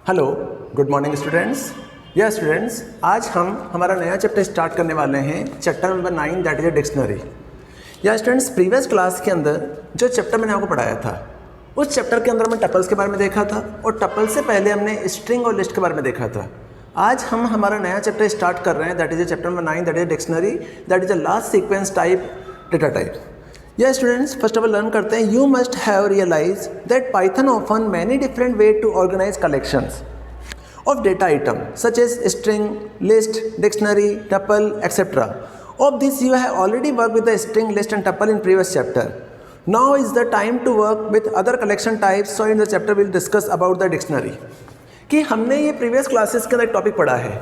Hello, good morning students. यह students, आज हम हमारा नया चैप्टर स्टार्ट करने वाले हैं, chapter number 9, that is a dictionary. या स्टूडेंट्स, प्रीवियस क्लास के अंदर जो चैप्टर मैंने आपको पढ़ाया था, उस चैप्टर के अंदर हमने टपल्स के बारे में देखा था और टपल से पहले हमने स्ट्रिंग और लिस्ट के बारे में देखा था। आज हम हमारा नया चैप्टर स्टार्ट कर रहे हैं, that is a chapter number 9, that is dictionary, that is a last sequence type data type. या students, first of all learn करते हैं। You must have realise that Python often many different way to organise collections of data item such as string, list, dictionary, tuple, etc. Of this you have already worked with the string, list and tuple in previous chapter. Now is the time to work with other collection types. So in the chapter we'll discuss about the dictionary. कि हमने ये previous classes के अंदर एक topic पढ़ा है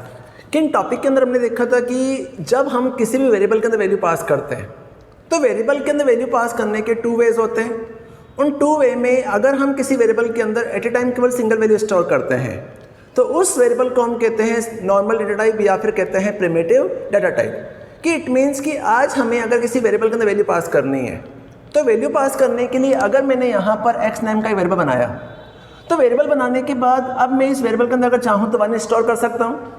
कि इन topic के अंदर हमने देखा था कि जब हम किसी भी वेरिएबल के अंदर वैल्यू पास करते हैं तो वेरिएबल के अंदर वैल्यू पास करने के 2 वेज होते हैं। उन 2 वे में अगर हम किसी वेरिएबल के अंदर एट ए टाइम केवल सिंगल वैल्यू स्टोर करते हैं तो उस वेरिएबल को हम कहते हैं नॉर्मल डेटा टाइप या फिर कहते हैं प्रिमिटिव डेटा टाइप। कि इट मीन्स कि आज हमें अगर किसी वेरिएबल के अंदर वैल्यू पास करनी है तो वैल्यू पास करने के लिए अगर मैंने यहाँ पर x नाम का एक वेरिएबल बनाया तो वेरिएबल बनाने के बाद अब मैं इस वेरिएबल के अंदर अगर चाहूँ तो 1 स्टोर कर सकता हूँ।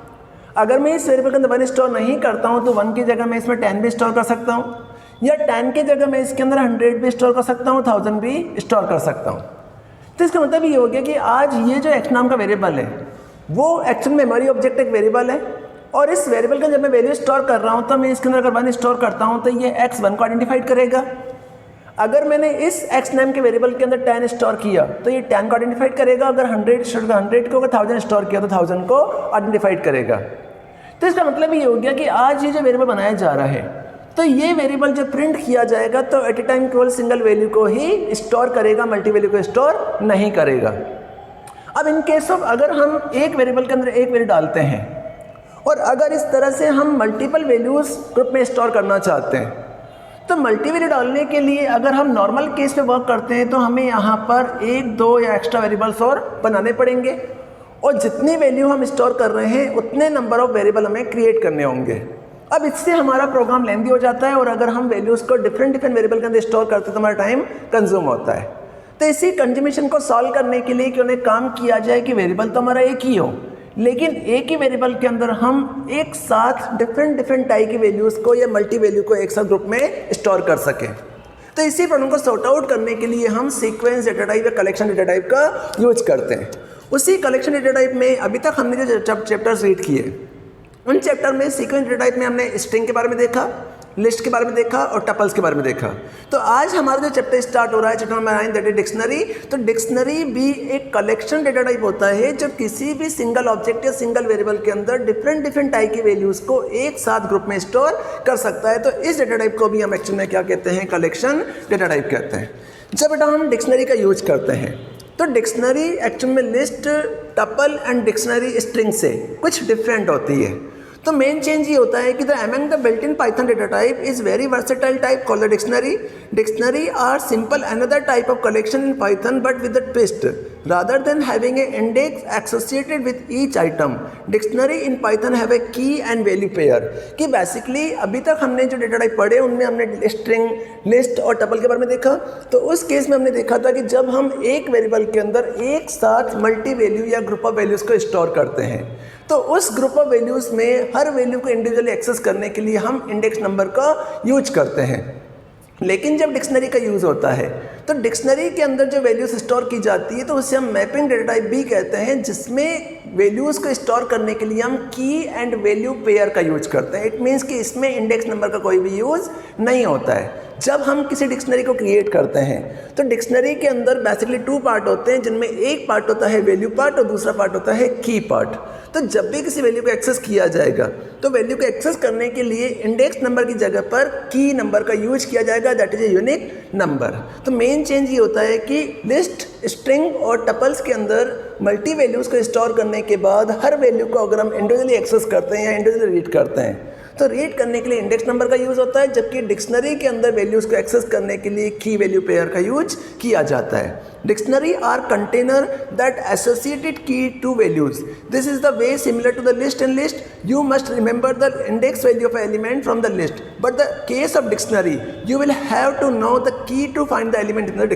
अगर मैं इस वेरिएबल के अंदर 1 स्टोर नहीं करता हूँ तो 1 की जगह मैं इसमें 10 भी स्टोर कर सकता हूँ, या 10 की जगह मैं इसके अंदर 100 भी स्टोर कर सकता हूँ, 1000 भी स्टोर कर सकता हूँ। तो इसका मतलब ये हो गया कि आज ये जो x नाम का वेरिएबल है वो एक्चुअल मेमोरी ऑब्जेक्ट एक वेरिएबल है और इस वेरिएबल का जब मैं वैल्यू स्टोर कर रहा हूँ तो मैं इसके अंदर अगर 1 स्टोर करता हूँ तो ये x 1 को आइडेंटिफाइड करेगा। अगर मैंने इस x नाम के वेरिएबल के अंदर 10 स्टोर किया तो ये 10 को आइडेंटिफाइड करेगा। अगर 100 स्टोर 100 को, अगर 1000 स्टोर किया तो 1000 को आइडेंटिफाइड करेगा। तो इसका मतलब ये हो गया कि आज ये जो वेरिएबल बनाया जा रहा है तो ये वेरिएबल जब प्रिंट किया जाएगा तो एट ए टाइम केवल सिंगल वैल्यू को ही स्टोर करेगा, मल्टी वैल्यू को स्टोर नहीं करेगा। अब इन केस ऑफ अगर हम एक वेरिएबल के अंदर एक वैल्यू डालते हैं और अगर इस तरह से हम मल्टीपल वैल्यूज़ ग्रुप में स्टोर करना चाहते हैं तो मल्टी वैल्यू डालने के लिए अगर हम नॉर्मल केस में वर्क करते हैं तो हमें यहाँ पर 1, 2 या एक्स्ट्रा वेरिएबल्स और बनाने पड़ेंगे और जितनी वैल्यू हम स्टोर कर रहे हैं उतने नंबर ऑफ वेरिएबल हमें क्रिएट करने होंगे। अब इससे हमारा प्रोग्राम लेंथी हो जाता है और अगर हम वैल्यूज़ को डिफरेंट वेरिएबल के अंदर स्टोर करते हैं तो हमारा टाइम कंज्यूम होता है। तो इसी कंज्यूमेशन को सॉल्व करने के लिए क्यों ना काम किया जाए कि वेरिएबल तो हमारा एक ही हो लेकिन एक ही वेरिएबल के अंदर हम एक साथ डिफरेंट टाइप की वैल्यूज़ को या मल्टी वैल्यू को एक साथ ग्रुप में स्टोर कर सकें। तो इसी प्रॉब्लम को सॉर्ट आउट करने के लिए हम सीक्वेंस डेटा टाइप या कलेक्शन डेटा टाइप का यूज करते हैं। उसी कलेक्शन डेटा टाइप में अभी तक हमने जो चैप्टर्स रीड किए उन चैप्टर में सीक्वेंस डेटा टाइप में हमने स्ट्रिंग के बारे में देखा, लिस्ट के बारे में देखा और टपल्स के बारे में देखा। तो आज हमारा जो चैप्टर स्टार्ट हो रहा है chapter number 9, that is dictionary. तो डिक्शनरी भी एक कलेक्शन डेटा टाइप होता है जो किसी भी सिंगल ऑब्जेक्ट या सिंगल वेरिएबल के अंदर डिफरेंट टाइप की वैल्यूज़ को एक साथ ग्रुप में स्टोर कर सकता है। तो इस डेटा टाइप को भी हम एक्चुअल में क्या कहते हैं, कलेक्शन डेटा टाइप कहते हैं। जब बेटा हम डिक्शनरी का यूज करते हैं तो डिक्शनरी एक्चुअल में list, tuple and dictionary string से कुछ डिफरेंट होती है। तो मेन चेंज ये होता है कि the among the built in Python data type is very versatile type called the dictionary. Dictionary are simple another type of collection in Python but with the twist rather than having a index associated with each item, dictionary in python have a key and value pair। कि basically अभी तक हमने जो data type पढ़े उनमें हमने string, list और tuple के बारे में देखा। तो उस केस में हमने देखा था कि जब हम एक वेरिएबल के अंदर एक साथ मल्टी वैल्यू या ग्रुप ऑफ वैल्यूज़ को स्टोर करते हैं तो उस ग्रुप ऑफ वैल्यूज़ में हर वैल्यू को इंडिविजुअली एक्सेस करने के लिए हम इंडेक्स नंबर का यूज करते हैं। लेकिन जब डिक्शनरी का यूज़ होता है तो डिक्शनरी के अंदर जो वैल्यूज़ स्टोर की जाती है तो उसे हम मैपिंग डेटा टाइप भी कहते हैं, जिसमें वैल्यूज़ को स्टोर करने के लिए हम की एंड वैल्यू पेयर का यूज करते हैं। इट मीन्स कि इसमें इंडेक्स नंबर का कोई भी यूज़ नहीं होता है। जब हम किसी डिक्शनरी को क्रिएट करते हैं तो डिक्शनरी के अंदर बेसिकली 2 पार्ट होते हैं जिनमें एक पार्ट होता है वैल्यू पार्ट और दूसरा पार्ट होता है की पार्ट। तो जब भी किसी वैल्यू को एक्सेस किया जाएगा तो वैल्यू को एक्सेस करने के लिए इंडेक्स नंबर की जगह पर की नंबर का यूज किया जाएगा, that is a unique number. तो मेन चेंज ये होता है कि लिस्ट, स्ट्रिंग और टपल्स के अंदर मल्टी वैल्यूज़ को स्टोर करने के बाद हर वैल्यू को अगर हम इंडिविजुअली एक्सेस करते हैं या इंडिविजुअली रीड करते हैं तो रीड करने के लिए इंडेक्स नंबर का यूज़ होता है, जबकि डिक्शनरी के अंदर वैल्यूज़ को एक्सेस करने के लिए की वैल्यू पेयर का यूज किया जाता है। Dictionary are container that associated key to values. This is the way similar to the list. In list you must remember the index value of element from the list, but the case of dictionary you will have to know the key to find the element in the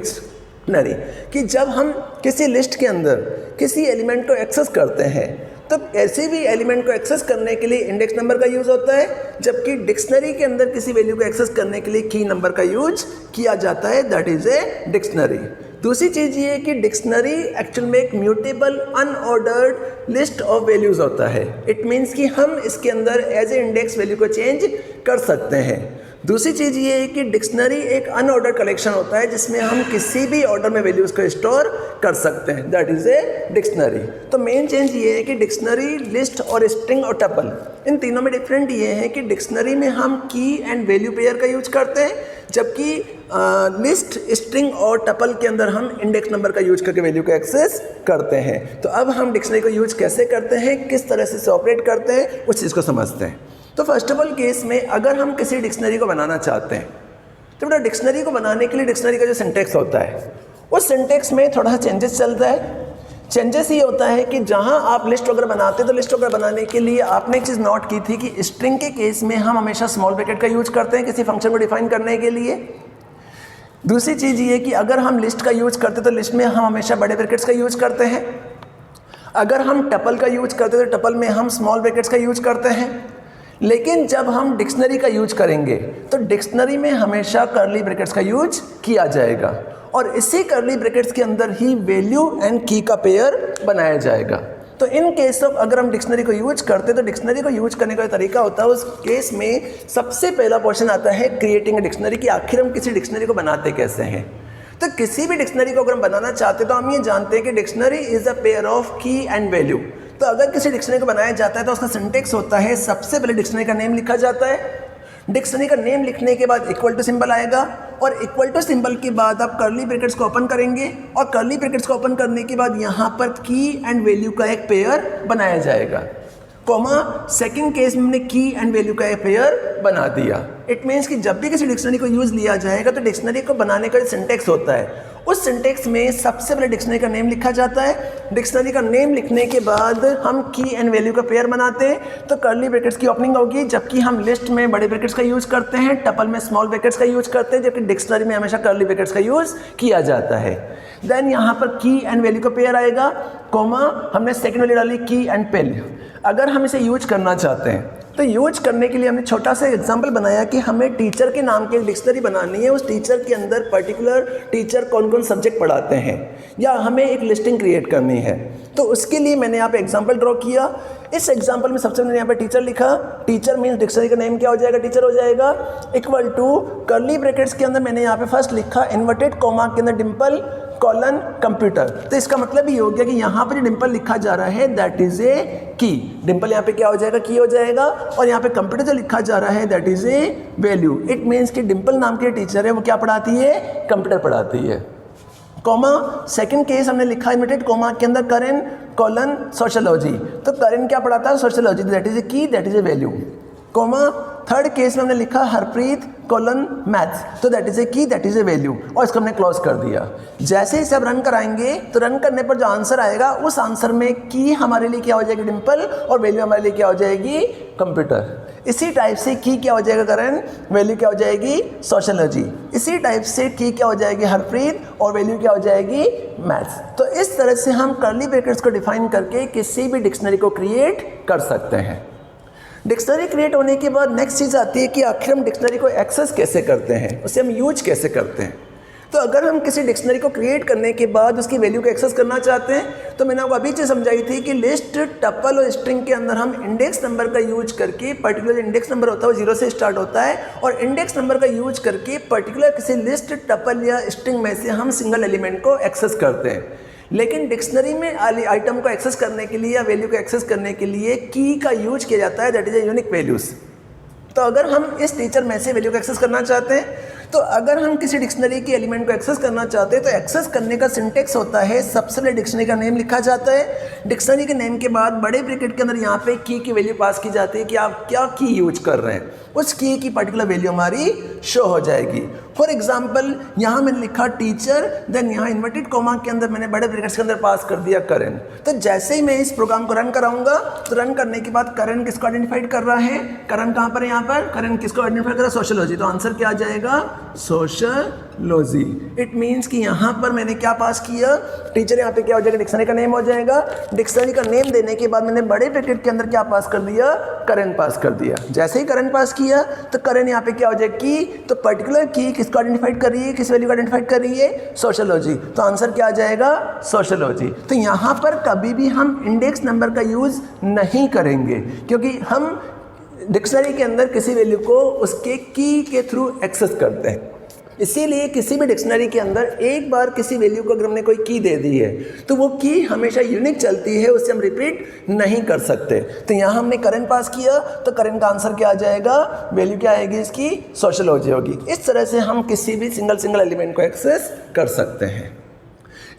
dictionary कि जब हम किसी list के अंदर किसी element को access करते हैं तो ऐसे भी एलिमेंट को एक्सेस करने के लिए इंडेक्स नंबर का यूज़ होता है, जबकि डिक्शनरी के अंदर किसी वैल्यू को एक्सेस करने के लिए की नंबर का यूज किया जाता है, दैट इज़ ए डिक्शनरी। दूसरी चीज़ ये है कि डिक्शनरी एक्चुअल में एक mutable unordered list of values होता है। इट मीन्स कि हम इसके अंदर एज ए इंडेक्स वैल्यू को चेंज कर सकते हैं। दूसरी चीज़ ये है कि डिक्शनरी एक अनऑर्डर कलेक्शन होता है जिसमें हम किसी भी ऑर्डर में वैल्यूज़ को स्टोर कर सकते हैं, दैट इज़ ए डिक्शनरी। तो मेन चेंज ये है कि डिक्शनरी, लिस्ट और स्ट्रिंग और टपल, इन तीनों में डिफरेंट ये है कि डिक्शनरी में हम की एंड वैल्यू पेयर का यूज करते हैं, जबकि लिस्ट, स्ट्रिंग और टपल के अंदर हम इंडेक्स नंबर का यूज करके वैल्यू को एक्सेस करते हैं। तो अब हम डिक्शनरी को यूज कैसे करते हैं, किस तरह से ऑपरेट करते हैं, उस चीज़ को समझते हैं। तो फर्स्ट ऑफ ऑल केस में अगर हम किसी डिक्शनरी को बनाना चाहते हैं तो बेटा डिक्शनरी को बनाने के लिए डिक्शनरी का जो सिंटेक्स होता है उस सिंटेक्स में थोड़ा सा चेंजेस चलता है। चेंजेस ये होता है कि जहां आप लिस्ट वगैरह बनाते हैं तो लिस्ट वगैरह बनाने के लिए आपने एक चीज़ नोट की थी कि स्ट्रिंग के केस में हम हमेशा स्मॉल ब्रैकेट का यूज करते हैं किसी फंक्शन को डिफाइन करने के लिए। दूसरी चीज़ ये कि अगर हम लिस्ट का यूज करते तो लिस्ट में हम हमेशा बड़े ब्रैकेट्स का यूज करते हैं। अगर हम टपल का यूज करते तो टपल में हम स्मॉल ब्रैकेट्स का यूज करते हैं। लेकिन जब हम डिक्शनरी का यूज करेंगे तो डिक्शनरी में हमेशा कर्ली ब्रैकेट्स का यूज किया जाएगा और इसी कर्ली ब्रैकेट्स के अंदर ही वैल्यू एंड की का पेयर बनाया जाएगा। तो इन केस ऑफ अगर हम डिक्शनरी को यूज करते तो डिक्शनरी को यूज करने का तरीका होता है, उस केस में सबसे पहला पोर्शन आता है क्रिएटिंग अ डिक्शनरी, कि आखिर हम किसी डिक्शनरी को बनाते कैसे हैं। तो किसी भी डिक्शनरी को अगर हम बनाना चाहते तो हम ये जानते हैं कि dictionary is a pair of की एंड वैल्यू। तो अगर किसी डिक्शनरी को बनाया जाता है तो उसका सिंटेक्स होता है, सबसे पहले डिक्शनरी का नेम लिखा जाता है। डिक्शनरी का नेम लिखने के बाद इक्वल टू सिंबल आएगा और इक्वल टू सिंबल के बाद आप कर्ली ब्रैकेट्स को ओपन करेंगे और कर्ली ब्रैकेट्स को ओपन करने के बाद यहाँ पर की एंड वैल्यू का एक पेयर बनाया जाएगा, कॉमा सेकंड केस में हमने की एंड वैल्यू का एक पेयर बना दिया। इट मीन्स कि जब भी किसी डिक्शनरी को यूज लिया जाएगा तो डिक्शनरी को बनाने का सिंटेक्स होता है, उस सिंटेक्स में सबसे पहले डिक्शनरी का नेम लिखा जाता है। डिक्शनरी का नेम लिखने के बाद हम की एंड वैल्यू का पेयर बनाते हैं तो कर्ली ब्रैकेट्स की ओपनिंग होगी, जबकि हम लिस्ट में बड़े ब्रैकेट्स का यूज करते हैं, टपल में स्मॉल ब्रैकेट्स का यूज करते हैं, जबकि डिक्शनरी में हमेशा कर्ली ब्रैकेट्स का यूज किया जाता है। देन यहाँ पर की एंड वैल्यू का पेयर आएगा, कॉमा हमने सेकंड वैल्यू डाली की एंड पेल। अगर हम इसे यूज करना चाहते हैं तो यूज करने के लिए हमने छोटा सा एग्जांपल बनाया कि हमें टीचर के नाम की डिक्शनरी बनानी है, उस टीचर के अंदर पर्टिकुलर टीचर कौन कौन सब्जेक्ट पढ़ाते हैं या हमें एक लिस्टिंग क्रिएट करनी है। तो उसके लिए मैंने यहाँ पे एग्जांपल ड्रॉ किया। इस एग्जांपल में सबसे पहले यहाँ पे टीचर लिखा, टीचर मीन्स डिक्शनरी का नेम क्या हो जाएगा, टीचर हो जाएगा, इक्वल टू कर्ली ब्रैकेट्स के अंदर मैंने यहाँ पे फर्स्ट लिखा इन्वर्टेड कॉमा के अंदर डिम्पल कॉलन कंप्यूटर। तो इसका मतलब ये हो गया कि यहाँ पे जो डिम्पल लिखा जा रहा है दैट इज ए की, डिम्पल यहाँ पे क्या हो जाएगा, की हो जाएगा, और यहाँ पे कंप्यूटर जो लिखा जा रहा है that is a value. It means कि डिम्पल नाम की टीचर है वो क्या पढ़ाती है, कंप्यूटर पढ़ाती है। कॉमा सेकंड केस हमने लिखा इन्वर्टेड कॉमा के अंदर करेन कॉलन सोशियोलॉजी, तो करेन क्या पढ़ाता है, सोशियोलॉजी, दैट इज ए की, that is a value. Comma third case में हमने लिखा हरप्रीत कॉलन मैथ्स, तो दैट इज ए की, दैट इज ए वैल्यू, और इसको हमने क्लोज कर दिया। जैसे ही सब रन कराएंगे तो रन करने पर जो आंसर आएगा उस आंसर में की हमारे लिए क्या हो जाएगी, डिम्पल, और वैल्यू हमारे लिए क्या हो जाएगी, कंप्यूटर। इसी टाइप से की क्या हो जाएगा, करेन, वैल्यू क्या हो जाएगी, सोशियोलॉजी। इसी टाइप से की क्या हो जाएगी, हरप्रीत, और वैल्यू क्या हो जाएगी, मैथ्स। तो इस तरह से हम कर्ली ब्रैकेट्स को डिफाइन करके किसी भी डिक्शनरी को क्रिएट कर सकते हैं। डिक्शनरी क्रिएट होने के बाद नेक्स्ट चीज़ आती है कि आखिर हम डिक्शनरी को एक्सेस कैसे करते हैं, उसे हम यूज कैसे करते हैं। तो अगर हम किसी डिक्शनरी को क्रिएट करने के बाद उसकी वैल्यू को एक्सेस करना चाहते हैं तो मैंने आपको अभी चीज़ समझाई थी कि लिस्ट, टपल और स्ट्रिंग के अंदर हम इंडेक्स नंबर का यूज करके, पर्टिकुलर इंडेक्स नंबर होता है वो 0 से स्टार्ट होता है, और इंडेक्स नंबर का यूज करके पर्टिकुलर किसी लिस्ट, टपल या स्ट्रिंग में से हम सिंगल एलिमेंट को एक्सेस करते हैं। लेकिन डिक्शनरी में आइटम को एक्सेस करने के लिए या वैल्यू को एक्सेस करने के लिए की का यूज किया जाता है, that is a unique values. तो अगर हम इस टीचर में से वैल्यू को एक्सेस करना चाहते हैं तो अगर हम किसी डिक्शनरी के एलिमेंट को एक्सेस करना चाहते हैं तो एक्सेस करने का सिंटेक्स होता है, सबसे पहले डिक्शनरी का नेम लिखा जाता है, डिक्शनरी के नेम के बाद बड़े ब्रैकेट के अंदर यहाँ पे की वैल्यू पास की जाती है कि आप क्या की यूज कर रहे हैं, उस की पर्टिकुलर वैल्यू हमारी शो हो जाएगी। फॉर एग्जाम्पल यहाँ मैंने लिखा टीचर, देन यहाँ इन्वर्टेड कॉमा के अंदर मैंने बड़े ब्रैकेट्स के अंदर पास कर दिया करेन। तो जैसे ही मैं इस प्रोग्राम को रन कराऊंगा तो रन करने के बाद करेन किसको आइडेंटिफाइड कर रहा है, करेन कहाँ पर है, यहाँ पर करेन किसको आइडेंटिफाई कर रहा है, सोशियोलॉजी। तो आंसर क्या आ जाएगा, सोशलॉजी। इट मीन्स कि यहाँ पर मैंने क्या पास किया, टीचर यहाँ पे क्या हो जाएगा, डिक्शनरी का नेम हो जाएगा। डिक्शनरी का नेम देने के बाद मैंने बड़े ब्रैकेट के अंदर क्या पास कर दिया, करंट पास कर दिया। जैसे ही करंट पास किया तो करंट यहाँ पे क्या हो जाएगा, की। तो पर्टिकुलर की किसको आइडेंटिफाइड कर रही है, किस वैल्यू को आइडेंटिफाइड कर रही है, सोशलॉजी। तो आंसर क्या आ जाएगा, सोशलॉजी। तो यहाँ पर कभी भी हम इंडेक्स नंबर का यूज़ नहीं करेंगे, क्योंकि हम डिक्शनरी के अंदर किसी वैल्यू को उसके की के थ्रू एक्सेस करते हैं। इसीलिए किसी भी डिक्शनरी के अंदर एक बार किसी वैल्यू को अगर हमने कोई की दे दी है तो वो की हमेशा यूनिक चलती है, उससे हम रिपीट नहीं कर सकते। तो यहाँ हमने करंट पास किया तो करंट का आंसर क्या आ जाएगा, वैल्यू क्या आएगी इसकी, सोशलॉजी होगी। इस तरह से हम किसी भी सिंगल एलिमेंट को एक्सेस कर सकते हैं।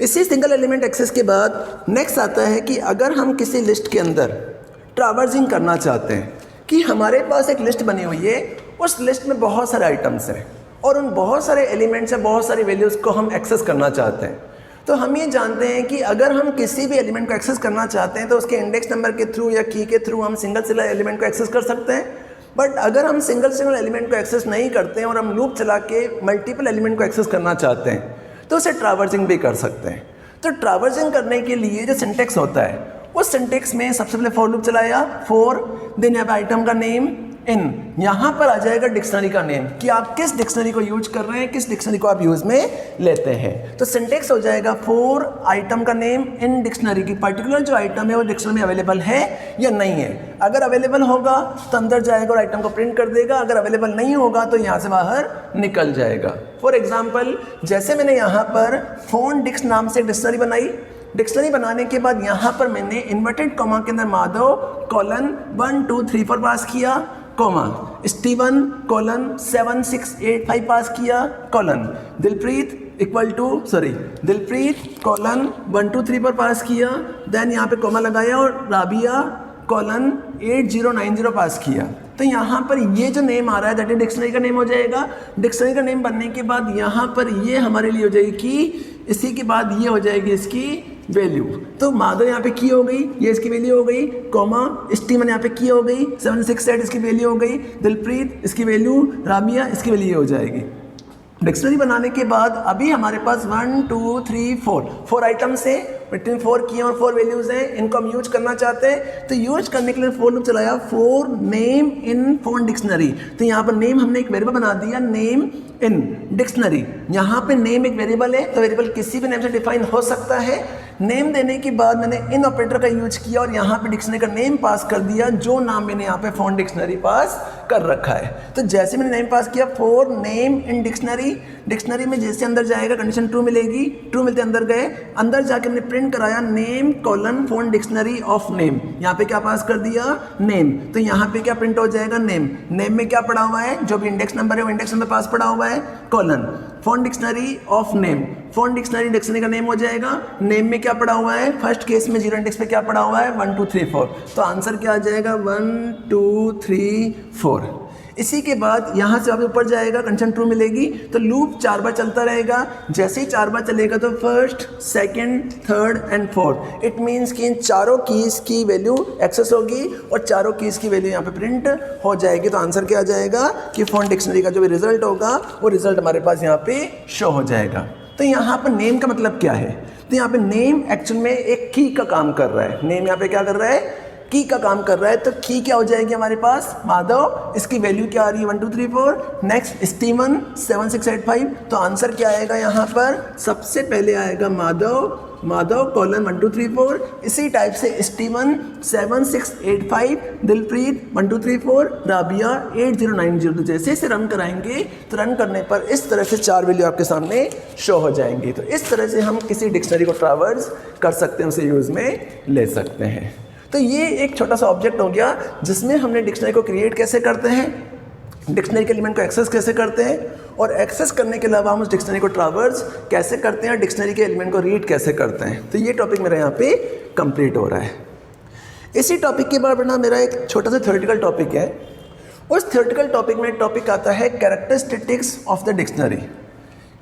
इसी सिंगल एलिमेंट एक्सेस के बाद नेक्स्ट आता है कि अगर हम किसी लिस्ट के अंदर ट्रैवर्सिंग करना चाहते हैं, कि हमारे पास एक लिस्ट बनी हुई है, उस लिस्ट में बहुत सारे आइटम्स हैं और उन बहुत सारे एलिमेंट्स से बहुत सारी वैल्यूज़ को हम एक्सेस करना चाहते हैं। तो हम ये जानते हैं कि अगर हम किसी भी एलिमेंट को एक्सेस करना चाहते हैं तो उसके इंडेक्स नंबर के थ्रू या की के थ्रू हम सिंगल एलिमेंट को एक्सेस कर सकते हैं। बट अगर हम सिंगल एलिमेंट को एक्सेस नहीं करते हैं और हम लूप चला के मल्टीपल एलिमेंट को एक्सेस करना चाहते हैं तो उसे ट्रैवर्सिंग भी कर सकते हैं। तो ट्रैवर्सिंग करने के लिए जो सिंटेक्स होता है, उस सिंटेक्स में सबसे पहले फॉर लूप चलाया, फॉर, देन यहाँ पे आइटम का नेम इन, यहाँ पर आ जाएगा डिक्शनरी का नेम कि आप किस डिक्शनरी को यूज कर रहे हैं, किस डिक्शनरी को आप यूज में लेते हैं। तो सिंटेक्स हो जाएगा फॉर आइटम का नेम इन डिक्शनरी, की पर्टिकुलर जो आइटम है वो डिक्शनरी में अवेलेबल है या नहीं है। अगर अवेलेबल होगा तो अंदर जाएगा और आइटम को प्रिंट कर देगा, अगर अवेलेबल नहीं होगा तो यहाँ से बाहर निकल जाएगा। फॉर एग्जाम्पल, जैसे मैंने यहाँ पर फोन डिक्स नाम से डिक्शनरी बनाई, डिक्शनरी बनाने के बाद यहाँ पर मैंने इन्वर्टेड कॉमा के अंदर माधव कॉलन 1 2 3 4 पास किया, कॉमा स्टीवन कॉलन 7 6 8 5 पास किया, colon Dilpreet equal to Dilpreet colon 1 2 3 पर पास किया, देन यहाँ पे कॉमा लगाया और राबिया कॉलन 8090 पास किया। तो यहाँ पर ये जो नेम आ रहा है दैट इज डिक्शनरी का नेम हो जाएगा। डिक्शनरी का नेम बनने के बाद यहाँ पर ये हमारे लिए हो जाएगी की, इसी के बाद ये हो जाएगी इसकी वैल्यू। तो माधव यहाँ पे की हो गई, ये इसकी वैल्यू हो गई, कॉमा स्टीवन यहाँ पे की हो गई, 7 6 8 इसकी वैल्यू हो गई, दिलप्रीत इसकी वैल्यू, राबिया इसकी वैल्यू हो जाएगी। डिक्शनरी बनाने के बाद अभी हमारे पास 1 2 3 4 आइटम्स हैं, बिटवीन 4 की और 4 वैल्यूज़ हैं, इनको हम यूज करना चाहते हैं। तो यूज करने के लिए फॉर लूप चलाया, for name in phone dictionary. तो यहाँ पर नेम हमने एक वेरिएबल बना दिया, नेम इन डिक्शनरी। यहाँ पे नेम एक वेरिएबल है तो वेरिएबल किसी भी नेम से डिफाइन हो सकता है। नेम देने के बाद मैंने इन ऑपरेटर का यूज किया और यहाँ पे डिक्शनरी का नेम पास कर दिया, जो नाम मैंने यहाँ पे फोन डिक्शनरी पास कर रखा है। तो जैसे मैंने नेम पास किया for name in dictionary, dictionary में जैसे अंदर जाएगा कंडीशन ट्रू मिलेगी, ट्रू मिलते अंदर गए, अंदर जाके हमने प्रिंट कराया name colon phone dictionary of name, यहाँ पे क्या पास कर दिया, नेम। तो यहाँ पे क्या प्रिंट हो जाएगा, नेम। नेम में क्या पड़ा हुआ है, जो भी इंडेक्स नंबर है वो इंडेक्स नंबर पास पड़ा हुआ है, colon phone dictionary of name, phone dictionary dictionary का नेम हो जाएगा। नेम में क्या पड़ा हुआ है, फर्स्ट केस में 0 इंडेक्स पे क्या पड़ा हुआ है, 1 2 3 4। तो आंसर क्या आ जाएगा, 1 2 3 4। इसी के बाद यहाँ से आप ऊपर जाएगा, कंडीशन ट्रू मिलेगी तो लूप 4 बार चलता रहेगा। जैसे ही 4 बार चलेगा तो first, second, third and fourth, it means कि इन चारों कीज़ की वैल्यू एक्सेस होगी और चारों कीज़ की वैल्यू यहाँ पे प्रिंट हो जाएगी। तो आंसर क्या आ जाएगा कि फोन डिक्शनरी का जो भी रिजल्ट होगा वो रिजल्ट हमारे पास यहाँ पे शो हो जाएगा। तो यहाँ पर नेम का मतलब क्या है, तो यहाँ पे नेम एक्चुअल में एक की का काम कर रहा है। नेम यहाँ पे क्या कर रहा है, की का काम कर रहा है। तो की क्या हो जाएगी हमारे पास, माधव, इसकी वैल्यू क्या आ रही है 1 2 3 4। Next Steven 7 6 8 5। तो आंसर क्या आएगा यहाँ पर, सबसे पहले आएगा माधव कॉलन 1 2 3 4। इसी टाइप से स्टीवन 7 6 8 5, दिलप्रीत 1 2 3 4, राबिया 8090। तो जैसे इसे रन कराएंगे तो रन करने पर इस तरह से 4 वैल्यू आपके सामने शो हो जाएंगी। तो इस तरह से हम किसी डिक्शनरी को ट्रैवर्स कर सकते हैं, उसे यूज़ में ले सकते हैं। तो ये एक छोटा सा ऑब्जेक्ट हो गया जिसमें हमने डिक्शनरी को क्रिएट कैसे करते हैं, डिक्शनरी के एलिमेंट को एक्सेस कैसे करते हैं, और एक्सेस करने के अलावा हम उस डिक्शनरी को ट्रैवर्स कैसे करते हैं और डिक्शनरी के एलिमेंट को रीड कैसे करते हैं। तो ये टॉपिक मेरा यहाँ पे कंप्लीट हो रहा है। इसी टॉपिक के बाद ना मेरा एक छोटा सा थ्योरेटिकल टॉपिक है। उस थ्योरेटिकल टॉपिक में टॉपिक आता है कैरेक्टरिस्टिक्स ऑफ द डिक्शनरी।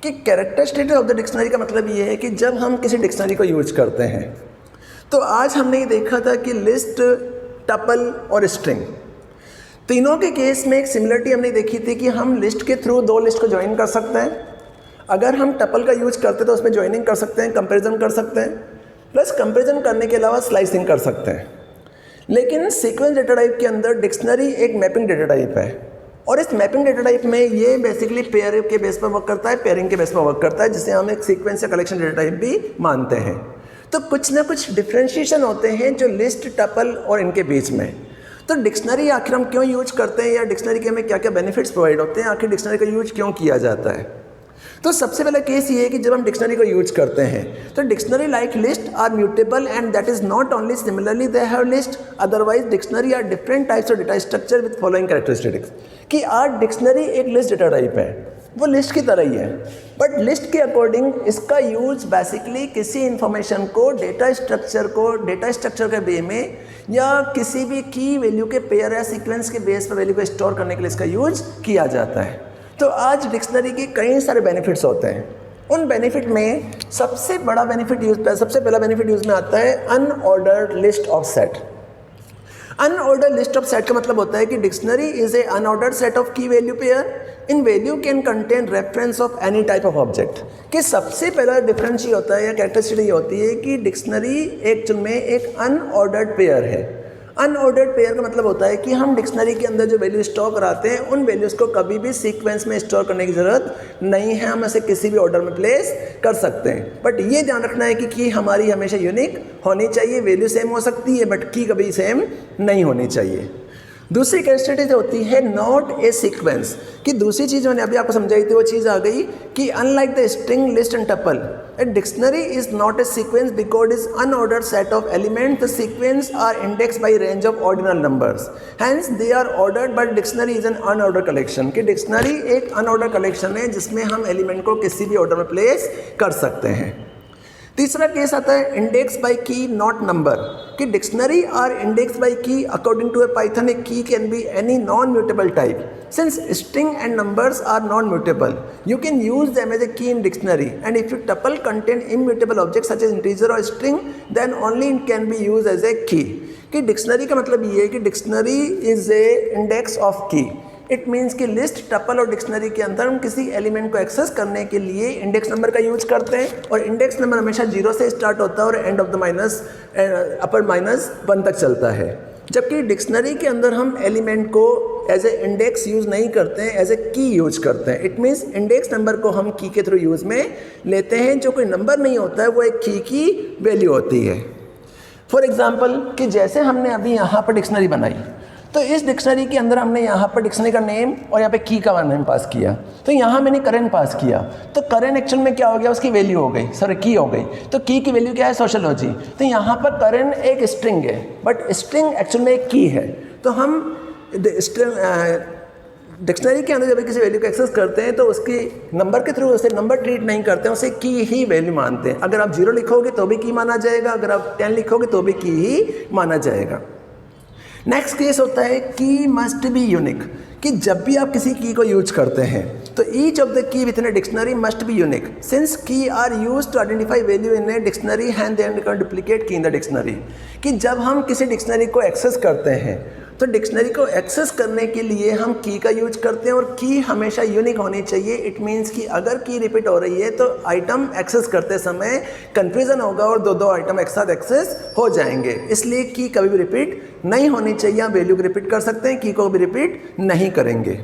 कि कैरेक्टरिस्टिक्स ऑफ द डिक्शनरी का मतलब ये है कि जब हम किसी डिक्शनरी को यूज करते हैं, तो आज हमने ये देखा था कि लिस्ट, टपल और स्ट्रिंग। तीनों के केस में एक सिमिलरिटी हमने देखी थी कि हम लिस्ट के थ्रू दो लिस्ट को ज्वाइन कर सकते हैं। अगर हम टपल का यूज करते हैं तो उसमें ज्वाइनिंग कर सकते हैं, कंपैरिजन कर सकते हैं, प्लस कंपैरिजन करने के अलावा स्लाइसिंग कर सकते हैं। लेकिन सीक्वेंस डेटा टाइप के अंदर डिक्शनरी एक मैपिंग डेटा टाइप है और इस मैपिंग डेटा टाइप में ये बेसिकली पेयर के बेस पर वर्क करता है, पेयरिंग के बेस पर वर्क करता है, जिसे हम एक सीक्वेंस या कलेक्शन डेटा टाइप भी मानते हैं। तो कुछ ना कुछ डिफ्रेंशिएशन होते हैं जो लिस्ट, टपल और इनके बीच में। तो डिक्शनरी आखिर हम क्यों यूज करते हैं या डिक्शनरी के हमें क्या क्या बेनिफिट्स प्रोवाइड होते हैं, आखिर डिक्शनरी का यूज क्यों किया जाता है। तो सबसे पहला केस ये है कि जब हम डिक्शनरी को यूज करते हैं तो dictionary like list are mutable and that is not only similarly they have list, otherwise dictionary are different types of data structure with following characteristics. कि आज डिक्शनरी एक लिस्ट डेटा टाइप है, वो list की तरह ही है, बट लिस्ट के according इसका यूज बेसिकली किसी इंफॉर्मेशन को डेटा स्ट्रक्चर के वे में या किसी भी की वैल्यू के पेयर या सीक्वेंस के बेस पर वैल्यू को स्टोर करने के लिए इसका यूज किया जाता है। तो आज डिक्शनरी के कई सारे बेनिफिट्स होते हैं। उन बेनिफिट में सबसे पहला बेनिफिट यूज में आता है unordered list of set. Unordered list of set का मतलब होता है कि dictionary is a unordered set of key value pair in value can contain reference of any type of object. कि सबसे पहला डिफरेंस ये होता है या कैरेक्टरिस्टिक ये होती है कि डिक्शनरी एक्चुअल में एक अनऑर्डर्ड पेयर है। अनऑर्डर्ड पेयर का मतलब होता है कि हम डिक्शनरी के अंदर जो वैल्यू स्टोर कराते हैं उन वैल्यूज़ को कभी भी सीक्वेंस में स्टोर करने की ज़रूरत नहीं है, हम इसे किसी भी ऑर्डर में प्लेस कर सकते हैं। बट ये ध्यान रखना है कि की हमारी हमेशा यूनिक होनी चाहिए, वैल्यू सेम हो सकती है बट की कभी सेम नहीं होनी चाहिए। दूसरी कैरेक्टरिस्टिक होती है नॉट ए सीक्वेंस। कि दूसरी चीज़ मैंने अभी आपको समझाई थी वो चीज़ आ गई कि unlike the string, list and tuple, a dictionary is not a sequence because it is unordered set of elements. The sequence are indexed by range of ordinal numbers, hence they are ordered, but dictionary is an unordered collection। कि dictionary एक unordered collection है जिसमें हम element को किसी भी order में place कर सकते हैं। तीसरा केस आता है इंडेक्स बाय की नॉट नंबर। कि डिक्शनरी आर इंडेक्स बाय की अकॉर्डिंग टू ए पाइथन। ए की can be any non mutable type. Since string and numbers are non-mutable, you can use them as a key in dictionary. And if your tuple contain immutable objects such as integer or string, then only it can be used as a key। कि dictionary का मतलब ये है कि dictionary is A index of की। It means कि list, tuple और dictionary के अंदर हम किसी एलिमेंट को एक्सेस करने के लिए इंडेक्स नंबर का यूज करते हैं और इंडेक्स नंबर हमेशा 0 से स्टार्ट होता है और एंड ऑफ द अपर -1 तक चलता है। जबकि डिक्शनरी के अंदर हम एलिमेंट को एज ए इंडेक्स यूज़ नहीं करते हैं, एज ए की यूज करते हैं। इट मीन्स इंडेक्स नंबर को हम की के थ्रू यूज़ में लेते हैं, जो कोई नंबर नहीं होता है, वो एक की वैल्यू होती है। फॉर एग्जाम्पल कि जैसे हमने अभी यहाँ पर डिक्शनरी बनाई, तो इस डिक्शनरी के अंदर हमने यहाँ पर डिक्शनरी का नेम और यहाँ पे की का नेम पास किया। तो यहाँ मैंने करेंट पास किया, तो करेंट एक्चुअल में क्या हो गया, उसकी वैल्यू हो गई, सॉरी की हो गई। तो की वैल्यू क्या है, सोशियोलॉजी। तो यहाँ पर करेंट एक स्ट्रिंग है बट स्ट्रिंग एक्चुअल में एक की है। तो हम डिक्शनरी के अंदर जब किसी वैल्यू को एक्सेस करते हैं तो उसकी नंबर के थ्रू उसे नंबर ट्रीट नहीं करते हैं, उसे की ही वैल्यू मानते हैं। अगर आप 0 लिखोगे तो भी की माना जाएगा, अगर आप 10 लिखोगे तो भी की ही माना जाएगा। नेक्स्ट केस होता है की मस्ट बी यूनिक। कि जब भी आप किसी की को यूज करते हैं तो each of the key within a dictionary must be unique. Since key are use to identify value in a dictionary and they can duplicate key in the dictionary. कि जब हम किसी डिक्शनरी को access करते हैं तो dictionary को access करने के लिए हम की का यूज करते हैं और की हमेशा यूनिक होनी चाहिए। इट मीन्स कि अगर की रिपीट हो रही है तो आइटम एक्सेस करते समय कन्फ्यूज़न होगा और दो आइटम एक साथ एक्सेस हो जाएंगे, इसलिए की कभी भी रिपीट नहीं होनी चाहिए। हम वैल्यू को रिपीट कर सकते हैं, की को भी रिपीट नहीं करेंगे।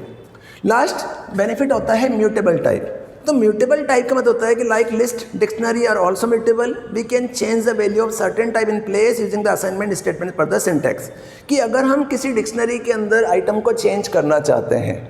लास्ट बेनिफिट होता है म्यूटेबल टाइप। तो म्यूटेबल टाइप का मतलब होता है कि like list, dictionary are also mutable, we can change the value of certain type in place using the assignment statement per the syntax. कि अगर हम किसी डिक्शनरी के अंदर आइटम को चेंज करना चाहते हैं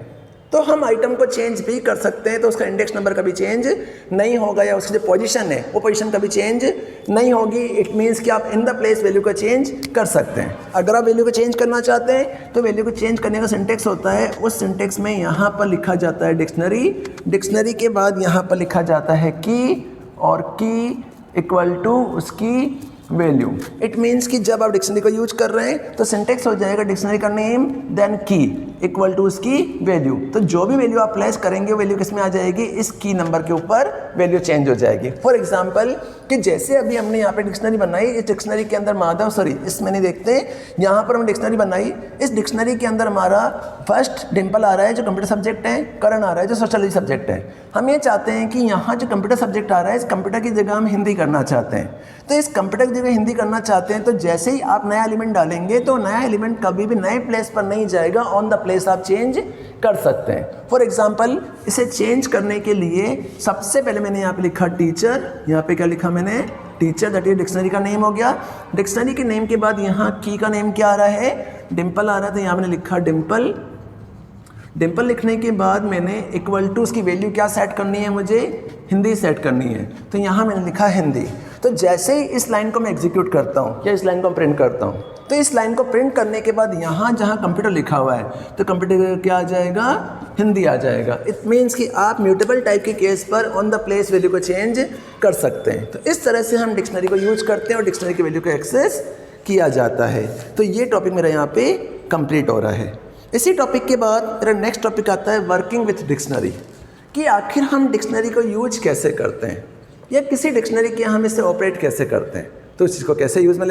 तो हम आइटम को चेंज भी कर सकते हैं, तो उसका इंडेक्स नंबर कभी चेंज नहीं होगा या उसकी जो पोजीशन है वो पोजीशन कभी चेंज नहीं होगी। इट मीन्स कि आप इन द प्लेस वैल्यू को चेंज कर सकते हैं। अगर आप वैल्यू को चेंज करना चाहते हैं तो वैल्यू को चेंज करने का सिंटेक्स होता है, उस सिंटेक्स में यहाँ पर लिखा जाता है डिक्शनरी, डिक्शनरी के बाद यहाँ पर लिखा जाता है की और की इक्वल टू उसकी वैल्यू। इट मीन्स कि जब आप डिक्शनरी को यूज कर रहे हैं तो सिंटेक्स हो जाएगा डिक्शनरी का नेम देन की इक्वल टू उसकी वैल्यू। तो जो भी वैल्यू आप प्लेस करेंगे वो वैल्यू किस में आ जाएगी, इस की नंबर के ऊपर वैल्यू चेंज हो जाएगी। फॉर एग्जांपल कि जैसे अभी हमने यहाँ पे डिक्शनरी बनाई, इस डिक्शनरी के अंदर माधव, सॉरी इसमें नहीं देखते, यहाँ पर हमने डिक्शनरी बनाई, इस डिक्शनरी के अंदर हमारा फर्स्ट डिम्पल आ रहा है जो कंप्यूटर सब्जेक्ट है, करण आ रहा है जो सोशलॉजी सब्जेक्ट है। हम ये चाहते हैं कि यहाँ जो कंप्यूटर सब्जेक्ट आ रहा है इस कंप्यूटर की जगह हम हिंदी करना चाहते हैं। तो इस कंप्यूटर की जगह हिंदी करना चाहते हैं तो जैसे ही आप नया एलिमेंट डालेंगे तो नया एलिमेंट कभी भी नए प्लेस पर नहीं जाएगा, ऑन द प्लेस आप चेंज कर सकते हैं। फॉर एग्जाम्पल इसे चेंज करने के लिए सबसे पहले मैंने यहाँ पे लिखा टीचर, यहाँ पे क्या लिखा मैंने, टीचर, दैट इज डिक्शनरी का नेम हो गया। डिक्शनरी के नेम के बाद यहाँ की का नेम क्या आ रहा है, डिम्पल आ रहा है, तो यहाँ मैंने लिखा डिम्पल। डिम्पल लिखने के बाद मैंने इक्वल टू उसकी वैल्यू क्या सेट करनी है, मुझे हिंदी सेट करनी है, तो यहाँ मैंने लिखा हिंदी। तो जैसे ही इस लाइन को मैं एग्जीक्यूट करता हूँ या इस लाइन को प्रिंट करता हूँ, तो इस लाइन को प्रिंट करने के बाद यहाँ जहाँ कंप्यूटर लिखा हुआ है तो कंप्यूटर क्या आ जाएगा, हिंदी आ जाएगा। इट मीन्स कि आप म्यूटेबल टाइप के केस पर ऑन द प्लेस वैल्यू को चेंज कर सकते हैं। तो इस तरह से हम डिक्शनरी को यूज करते हैं और डिक्शनरी की वैल्यू को एक्सेस किया जाता है। तो ये टॉपिक मेरा यहाँ पे कंप्लीट हो रहा है। इसी टॉपिक के बाद मेरा नेक्स्ट टॉपिक आता है वर्किंग विथ डिक्शनरी, कि आखिर हम डिक्शनरी को यूज कैसे करते हैं या किसी डिक्शनरी के हम इसे ऑपरेट कैसे करते हैं, तो इस चीज़ को कैसे यूज़ में ले